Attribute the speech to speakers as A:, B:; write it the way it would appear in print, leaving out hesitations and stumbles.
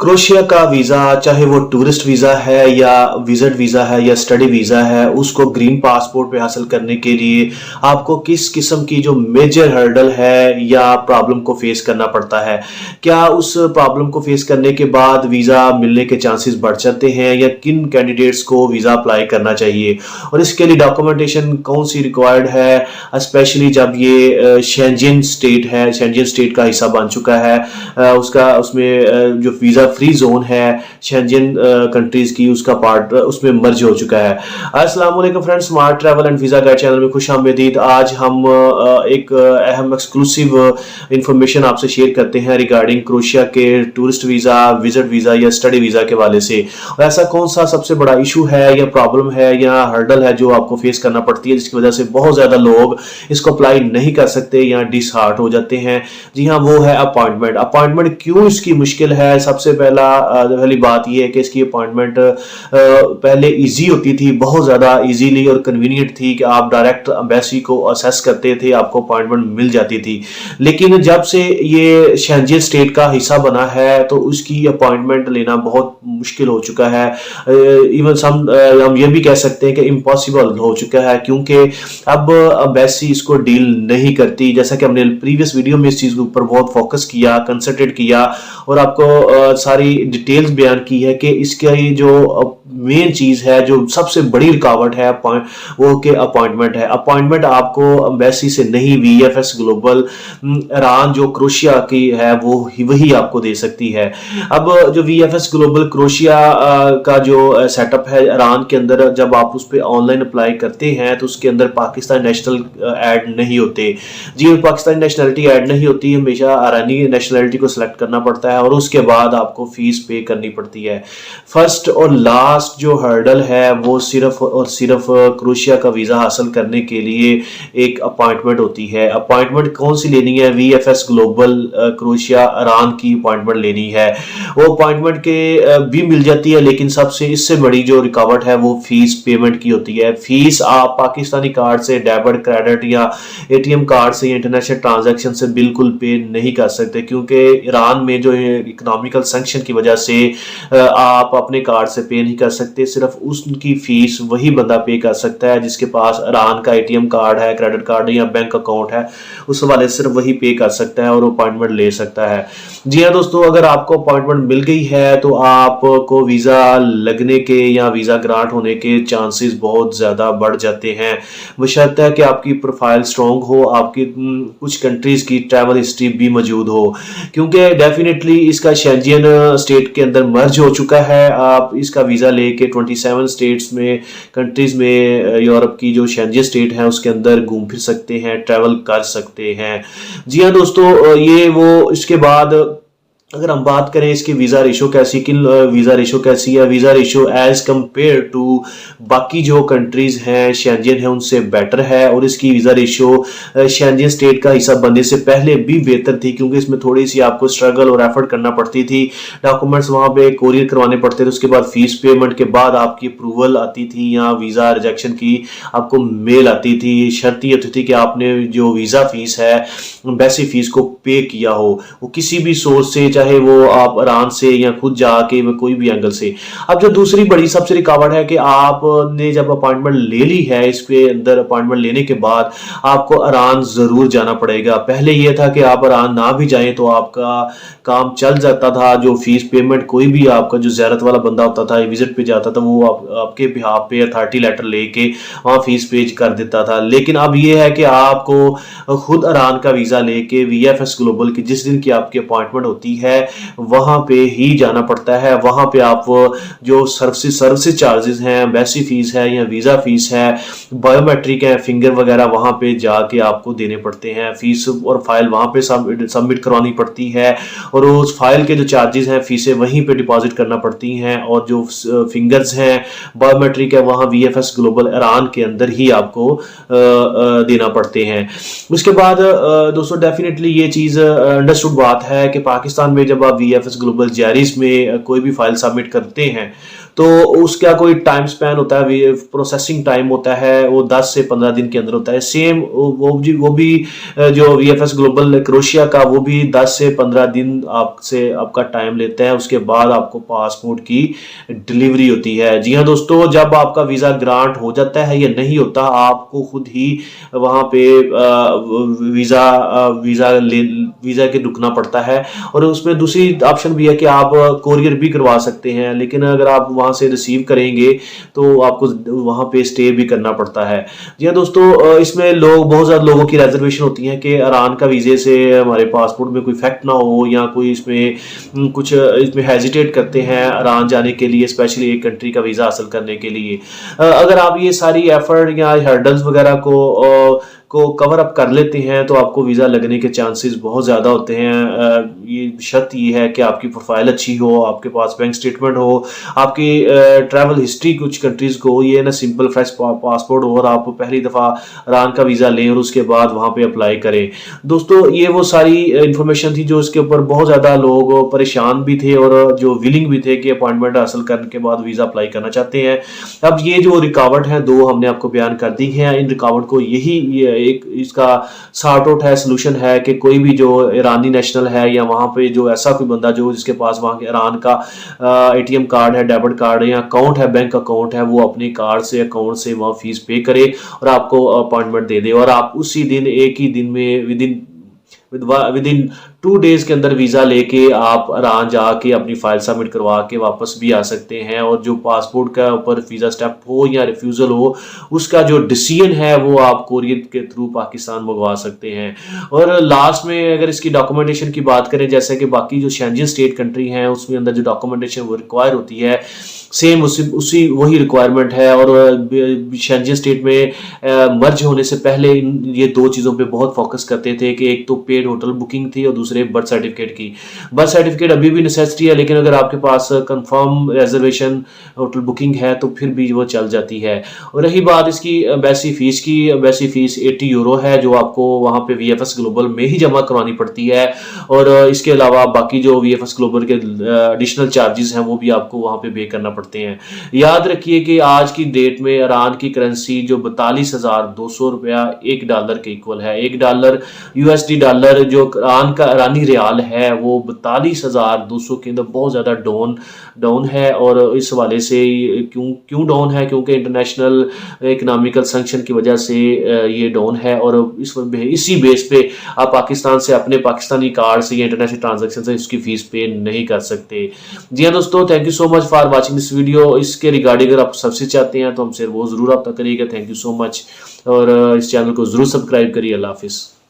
A: Crochet का visa, चाहे वो टूरिस्ट वीज़ा है या विजिट वीज़ा है या स्टडी वीज़ा है, उसको ग्रीन पासपोर्ट पे हासिल करने के लिए आपको किस किस्म की जो मेजर हर्डल है या प्रॉब्लम को फेस करना पड़ता है। क्या उस प्रॉब्लम को फेस करने के बाद वीज़ा मिलने के चांसेस बढ़ जाते हैं या किन कैंडिडेट्स को वीज़ा अप्लाई करना चाहिए और इसके लिए डॉक्यूमेंटेशन कौन सी रिक्वायर्ड है, स्पेशली जब ये शेंजन स्टेट है, शेंजन स्टेट का हिस्सा बन चुका है। उसमें जो वीज़ा फ्री जोन है शेंजन कंट्रीज की, उसका पार्ट उसमें मर्ज हो चुका है। अस्सलाम वालेकुम friends, smart travel and visa guide channel में खुश आमदीद। आज हम एक अहम एक्सक्लूसिव इंफॉर्मेशन आपसे शेयर करते हैं रिगार्डिंग क्रोशिया के टूरिस्ट वीज़ा, विजिट वीज़ा या स्टडी वीज़ा के वाले से। और ऐसा कौन सा सबसे बड़ा इशू है या प्रॉब्लम है या हर्डल है जो आपको फेस करना पड़ती है, जिसकी वजह से बहुत ज़्यादा लोग इसको अप्लाई नहीं कर सकते या डिसहार्ट हो जाते हैं। जी हाँ, वो है अपॉइंटमेंट। अपॉइंटमेंट क्यों इसकी मुश्किल है? सबसे पहली बात यह है कि इसकी अपॉइंटमेंट पहले इजी होती थी, बहुत ज़्यादा इजीली और कन्वीनियंट थी कि आप डायरेक्ट एम्बेसी को असेस करते थे, आपको अपॉइंटमेंट मिल जाती थी। लेकिन जब से ये शेंजन स्टेट का हिस्सा बना है तो उसकी अपॉइंटमेंट लेना बहुत मुश्किल हो चुका है। इवन हम ये भी कह सकते हैं कि इम्पॉसिबल हो चुका है, क्योंकि अब एम्बेसी इसको डील नहीं करती। जैसा कि हमने प्रीवियस वीडियो में इस चीज़ के ऊपर बहुत फोकस किया, कंसंट्रेट किया और आपको सारी डिटेल्स बयान की है कि इसकी जो मेन चीज़ है, जो सबसे बड़ी रुकावट है वो कि अपॉइंटमेंट है। अपॉइंटमेंट आपको एम्बेसी से नहीं, वीएफएस ग्लोबल ईरान जो क्रोशिया की है वही आपको दे सकती है। अब जो वीएफएस ग्लोबल क्रोशिया का जो सेटअप है ईरान के अंदर, जब आप उस पर ऑनलाइन अप्लाई करते हैं तो उसके अंदर पाकिस्तान नेशनल ऐड नहीं होते। जी, पाकिस्तानी नेशनलिटी ऐड नहीं होती, हमेशा ईरानी नेशनलिटी को सिलेक्ट करना पड़ता है और उसके बाद आपको फीस पे करनी पड़ती है। फर्स्ट और लास्ट जो हर्डल है वो सिर्फ और सिर्फ क्रोशिया का वीज़ा हासिल करने के लिए एक अपॉइंटमेंट होती है। अपॉइंटमेंट कौन सी लेनी है? वीएफएस ग्लोबल क्रोशिया ईरान की अपॉइंटमेंट लेनी है। वो अपॉइंटमेंट के भी मिल जाती है, लेकिन सबसे इससे बड़ी जो रुकावट है वो फीस पेमेंट की होती है। फीस आप पाकिस्तानी कार्ड से, डेबिट, क्रेडिट या एटीएम कार्ड से या इंटरनेशनल ट्रांजैक्शन से बिल्कुल पे नहीं कर सकते, क्योंकि ईरान में जो इकोनॉमिकल सैंक्शन की वजह से आप अपने कार्ड से पे नहीं कर सकते। सिर्फ उसकी फीस वही बंदा पे कर सकता है जिसके पास ईरान का एटीएम कार्ड है, क्रेडिट कार्ड या बैंक अकाउंट है, उस वाले सिर्फ वही पे कर सकता है और अपॉइंटमेंट ले सकता है। जी हाँ दोस्तों, अगर आपको अपॉइंटमेंट मिल गई है तो आपको वीज़ा लगने के या वीज़ा ग्रांट होने के चांसेस बहुत ज़्यादा बढ़ जाते हैं, बशर्ते है कि आपकी प्रोफाइल स्ट्रॉन्ग हो, आपकी कुछ कंट्रीज़ की ट्रैवल हिस्ट्री भी मौजूद हो, क्योंकि डेफिनेटली इसका शेंजन स्टेट के अंदर मर्ज हो चुका है। आप इसका वीज़ा लेके 27 स्टेट्स में, कंट्रीज़ में, यूरोप की जो शेंजन स्टेट है उसके अंदर घूम फिर सकते हैं, ट्रैवल कर सकते हैं। जी हाँ दोस्तों, ये वो इसके बाद अगर हम बात करें इसकी वीज़ा रेशो कैसी, कि वीज़ा रेशो कैसी है? Visa ratio as compared to बाकी जो कंट्रीज़ हैं शेंजन है उनसे बेटर है, और इसकी वीज़ा रेशो शेंजन स्टेट का हिस्सा बनने से पहले भी बेहतर थी, क्योंकि इसमें थोड़ी सी आपको स्ट्रगल और एफर्ट करना पड़ती थी। डॉक्यूमेंट्स वहाँ पे कोरियर करवाने पड़ते थे, उसके बाद फीस पेमेंट के बाद आपकी अप्रूवल आती थी या वीज़ा रिजेक्शन की आपको मेल आती थी। शर्त ये होती थी कि आपने जो वीज़ा फीस है, एम्बेसी फीस को पे किया हो, वो किसी भी सोर्स से, चाहे वो आप ईरान से या खुद जाके कोई भी एंगल से। अब जो दूसरी बड़ी सबसे रुकावट है कि आपने जब अपॉइंटमेंट ले ली है, इसके अंदर अपॉइंटमेंट लेने के बाद आपको ईरान जरूर जाना पड़ेगा। पहले यह था कि आप ईरान ना भी जाएं तो आपका काम चल जाता था, जो फीस पेमेंट कोई भी आपका जो ज़ियारत वाला बंदा होता था, विजिट पे जाता था, वो आपके बिहाफ पे अथॉरिटी लेटर लेके वहाँ फीस पेज कर देता था। लेकिन अब ये है कि आपको खुद ईरान का वीज़ा लेके वीएफएस ग्लोबल की जिस दिन की आपकी अपॉइंटमेंट होती है वहां पे ही जाना पड़ता है। वहां पे आप जो सर्विस चार्जेस हैं, एम्बेसी फीस है या वीज़ा फीस है, बायोमेट्रिक है, फिंगर वगैरह, वहां पे जाके आपको देने पड़ते हैं। फीस और फाइल वहां पे सबमिट करवानी पड़ती है, और उस फाइल के जो चार्जेस हैं, फीसें वहीं पे डिपॉजिट करना पड़ती हैं, और जो फिंगर्स हैं, बायोमेट्रिक है, वहां वीएफएस ग्लोबल ईरान के अंदर ही आपको देना पड़ते हैं। उसके बाद दोस्तों डेफिनेटली ये चीज़ अंडरस्टूड बात है कि पाकिस्तान में जब आप VFS ग्लोबल जैरिस में कोई भी फाइल सबमिट करते हैं तो उसका कोई टाइम स्पैन होता है, प्रोसेसिंग टाइम होता है वो 10 से 15 दिन के अंदर होता है। सेम वो भी जो VFS ग्लोबल क्रोएशिया का वो भी 10 से 15 दिन आपसे आपका टाइम लेता है, उसके बाद आपको पासपोर्ट की डिलीवरी होती है। जी हाँ दोस्तों, जब आपका वीज़ा ग्रांट हो जाता है या नहीं होता, आपको खुद ही वहाँ पे वीज़ा के रुकना पड़ता है। और उसमें दूसरी ऑप्शन भी है कि आप कोरियर भी करवा सकते हैं, लेकिन अगर आप वहाँ से रिसीव करेंगे तो आपको वहाँ पे स्टे भी करना पड़ता है। जी हाँ दोस्तों, इसमें बहुत ज़्यादा लोगों की रिजर्वेशन होती है कि ईरान का वीज़े से हमारे पासपोर्ट में कोई इफेक्ट ना हो, या कोई इसमें कुछ इसमें हेजिटेट करते हैं ईरान जाने के लिए, स्पेशली एक कंट्री का वीज़ा हासिल करने के लिए। अगर आप ये सारी एफर्ट या हर्डल्स वगैरह को कवर अप कर लेते हैं तो आपको वीज़ा लगने के चांसेस बहुत ज़्यादा होते हैं। ये शर्त ये है कि आपकी प्रोफाइल अच्छी हो, आपके पास बैंक स्टेटमेंट हो, आपकी ट्रैवल हिस्ट्री कुछ कंट्रीज़ को ये ना सिंपल फ्रेश पासपोर्ट हो, और आप पहली दफ़ा ईरान का वीज़ा लें और उसके बाद वहाँ पे अप्लाई करें। दोस्तों, ये वो सारी इन्फॉर्मेशन थी जो इसके ऊपर बहुत ज़्यादा लोग परेशान भी थे और जो विलिंग भी थे कि अपॉइंटमेंट हासिल करने के बाद वीज़ा अप्लाई करना चाहते हैं। अब ये जो रुकावट है दो हमने आपको बयान कर दी है। इन रुकावट को एक इसका सॉर्ट आउट है, सोल्यूशन है कि कोई भी जो ईरानी नेशनल है या वहाँ पे जो ऐसा कोई बंदा जो जिसके पास वहाँ के ईरान का ATM कार्ड है, डेबिट कार्ड है या अकाउंट है, बैंक अकाउंट है, वो अपने कार्ड से अकाउंट से वहाँ फीस पे करे और आपको अपॉइंटमेंट दे दे, और आप उसी दिन एक ही दिन में विद इन 2 डेज के अंदर वीज़ा लेके आप ईरान जाके अपनी फाइल सबमिट करवा के वापस भी आ सकते हैं। और जो पासपोर्ट का ऊपर वीज़ा स्टैम्प हो या रिफ्यूज़ल हो, उसका जो डिसीजन है वो आप कोरियर के थ्रू पाकिस्तान मंगवा सकते हैं। और लास्ट में अगर इसकी डॉक्यूमेंटेशन की बात करें, जैसे कि बाकी जो शेंजन स्टेट कंट्री हैं उसमें अंदर जो डॉक्यूमेंटेशन वो रिक्वायर होती है, सेम उसी वही रिक्वायरमेंट है। और शेंजन स्टेट में मर्ज होने से पहले ये 2 चीज़ों पे बहुत फोकस करते थे कि एक तो पेड होटल बुकिंग थी और दूसरे बर्थ सर्टिफिकेट की। बर्थ सर्टिफिकेट अभी भी नेसेसिटी है, लेकिन अगर आपके पास कंफर्म रिजर्वेशन होटल बुकिंग है तो फिर भी वो चल जाती है। और रही बात इसकी एम्बेसी फीस की, एम्बेसी फीस 80 यूरो है जो आपको वहाँ पे VFS ग्लोबल में ही जमा करवानी पड़ती है। और इसके अलावा बाकी जो VFS ग्लोबल के एडिशनल चार्जेस हैं वो भी आपको वहाँ पे पे करना पड़ते हैं। याद रखिए कि आज की डेट में ईरान की करेंसी जो 42,200 रुपया $1 के इक्वल है। $1 USD डॉलर जो ईरानी रियाल है वो 42,200 के अंदर बहुत ज़्यादा डाउन है। और इस हवाले से क्यों डाउन है, क्योंकि इंटरनेशनल इकोनॉमिकल सैंक्शन की वजह से ये डाउन है। और इसी बेस पे आप पाकिस्तान से अपने पाकिस्तानी कार्ड से या इंटरनेशनल ट्रांजैक्शन से इसकी फीस पे नहीं कर सकते। जी हाँ दोस्तों, thank you so much for watching this video. इसके रिगार्डिंग अगर आप सबसे चाहते हैं तो हमसे वो ज़रूर रब्ता करिएगा। थैंक यू सो मच, और इस चैनल को ज़रूर सब्सक्राइब करिए। अल्लाह हाफिज़।